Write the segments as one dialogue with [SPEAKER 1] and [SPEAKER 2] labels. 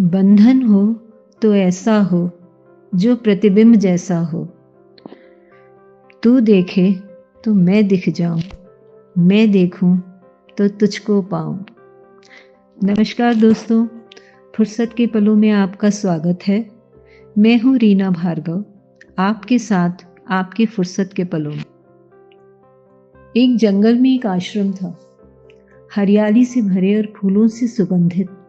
[SPEAKER 1] बंधन हो तो ऐसा हो जो प्रतिबिंब जैसा हो। तू देखे तो मैं दिख जाऊं, मैं देखूं तो तुझको पाऊं। नमस्कार दोस्तों, फुर्सत के पलों में आपका स्वागत है। मैं हूं रीना भार्गव, आपके साथ आपकी फुर्सत के पलों में। एक जंगल में एक आश्रम था, हरियाली से भरे और फूलों से सुगंधित।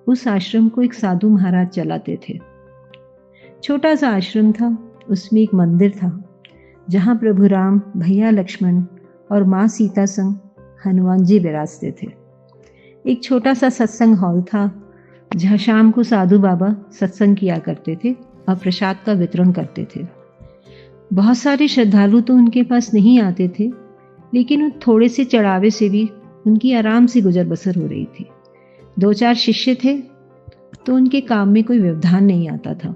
[SPEAKER 1] उस आश्रम को एक साधु महाराज चलाते थे। छोटा सा आश्रम था, उसमें एक मंदिर था जहां प्रभु राम, भैया लक्ष्मण और माँ सीता संग हनुमान जी विराजते थे। एक छोटा सा सत्संग हॉल था जहां शाम को साधु बाबा सत्संग किया करते थे और प्रसाद का वितरण करते थे। बहुत सारे श्रद्धालु तो उनके पास नहीं आते थे, लेकिन थोड़े से चढ़ावे से भी उनकी आराम से गुजर बसर हो रही थी। 2-4 शिष्य थे तो उनके काम में कोई व्यवधान नहीं आता था।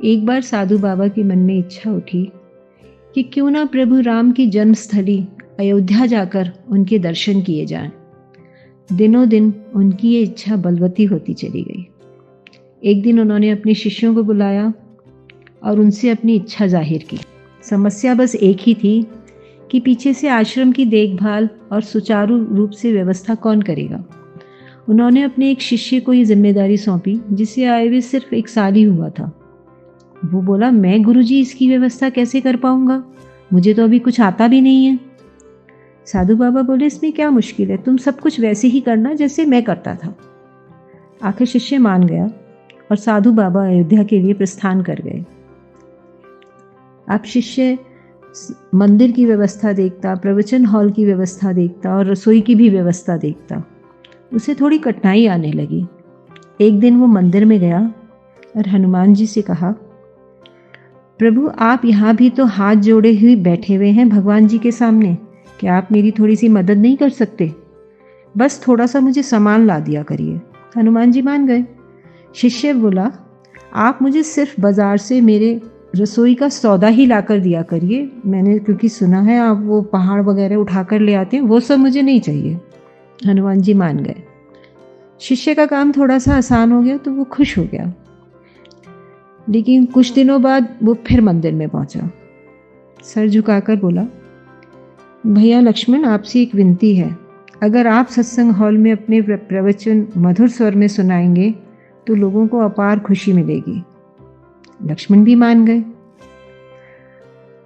[SPEAKER 1] एक बार साधु बाबा के मन में इच्छा उठी कि क्यों ना प्रभु राम की जन्मस्थली अयोध्या जाकर उनके दर्शन किए जाएं। दिनों दिन उनकी ये इच्छा बलवती होती चली गई। एक दिन उन्होंने अपने शिष्यों को बुलाया और उनसे अपनी इच्छा जाहिर की। समस्या बस एक ही थी कि पीछे से आश्रम की देखभाल और सुचारू रूप से व्यवस्था कौन करेगा। उन्होंने अपने एक शिष्य को ये जिम्मेदारी सौंपी जिसे आए हुए सिर्फ 1 साल ही हुआ था। वो बोला, मैं गुरुजी इसकी व्यवस्था कैसे कर पाऊंगा, मुझे तो अभी कुछ आता भी नहीं है। साधु बाबा बोले, इसमें क्या मुश्किल है, तुम सब कुछ वैसे ही करना जैसे मैं करता था। आखिर शिष्य मान गया और साधु बाबा अयोध्या के लिए प्रस्थान कर गए। अब शिष्य मंदिर की व्यवस्था देखता, प्रवचन हॉल की व्यवस्था देखता और रसोई की भी व्यवस्था देखता। उसे थोड़ी कठिनाई आने लगी। एक दिन वो मंदिर में गया और हनुमान जी से कहा, प्रभु आप यहाँ भी तो हाथ जोड़े हुए बैठे हुए हैं भगवान जी के सामने, क्या आप मेरी थोड़ी सी मदद नहीं कर सकते? बस थोड़ा सा मुझे सामान ला दिया करिए। हनुमान जी मान गए। शिष्य बोला, आप मुझे सिर्फ बाजार से मेरे रसोई का सौदा ही ला कर दिया करिए, मैंने क्योंकि सुना है आप वो पहाड़ वगैरह उठा कर ले आते हैं, वो सब मुझे नहीं चाहिए। हनुमान जी मान गए। शिष्य का काम थोड़ा सा आसान हो गया तो वो खुश हो गया। लेकिन कुछ दिनों बाद वो फिर मंदिर में पहुंचा। सर झुकाकर बोला, भैया लक्ष्मण आपसे एक विनती है, अगर आप सत्संग हॉल में अपने प्रवचन मधुर स्वर में सुनाएंगे तो लोगों को अपार खुशी मिलेगी। लक्ष्मण भी मान गए।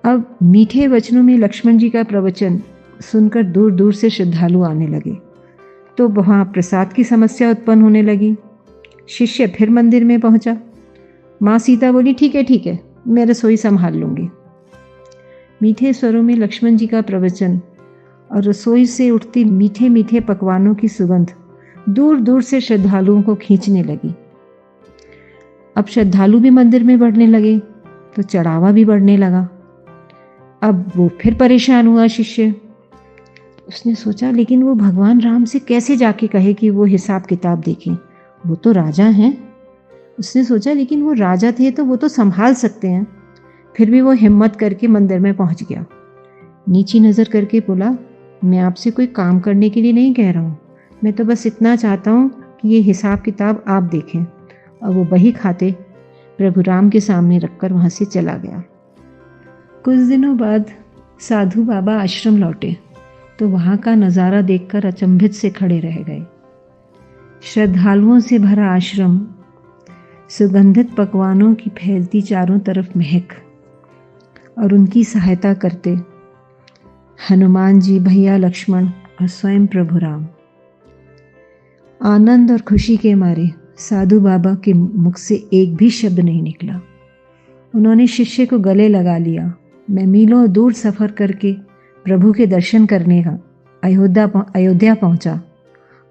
[SPEAKER 1] अब मीठे वचनों में लक्ष्मण जी का प्रवचन सुनकर दूर दूर से श्रद्धालु आने लगे, तो वहाँ प्रसाद की समस्या उत्पन्न होने लगी। शिष्य फिर मंदिर में पहुंचा। माँ सीता बोली, ठीक है, मैं रसोई संभाल लूंगी। मीठे स्वरों में लक्ष्मण जी का प्रवचन और रसोई से उठती मीठे मीठे पकवानों की सुगंध दूर दूर से श्रद्धालुओं को खींचने लगी। अब श्रद्धालु भी मंदिर में बढ़ने लगे तो चढ़ावा भी बढ़ने लगा। अब वो फिर परेशान हुआ शिष्य। उसने सोचा, लेकिन वो भगवान राम से कैसे जाके कहे कि वो हिसाब किताब देखें, वो तो राजा हैं। उसने सोचा, लेकिन वो राजा थे तो वो तो संभाल सकते हैं। फिर भी वो हिम्मत करके मंदिर में पहुंच गया। नीची नज़र करके बोला, मैं आपसे कोई काम करने के लिए नहीं कह रहा हूँ, मैं तो बस इतना चाहता हूँ कि ये हिसाब किताब आप देखें। और वो बही खाते प्रभु राम के सामने रखकर वहाँ से चला गया। कुछ दिनों बाद साधु बाबा आश्रम लौटे तो वहाँ का नज़ारा देखकर अचंभित से खड़े रह गए। श्रद्धालुओं से भरा आश्रम, सुगंधित पकवानों की फैलती चारों तरफ महक, और उनकी सहायता करते हनुमान जी, भैया लक्ष्मण और स्वयं प्रभु राम। आनंद और खुशी के मारे साधु बाबा के मुख से एक भी शब्द नहीं निकला। उन्होंने शिष्य को गले लगा लिया। मैं मीलों दूर सफ़र करके प्रभु के दर्शन करने का अयोध्या पहुंचा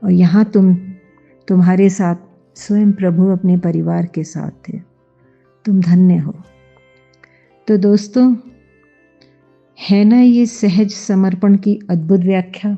[SPEAKER 1] और यहाँ तुम्हारे साथ स्वयं प्रभु अपने परिवार के साथ थे। तुम धन्य हो। तो दोस्तों, है ना ये सहज समर्पण की अद्भुत व्याख्या।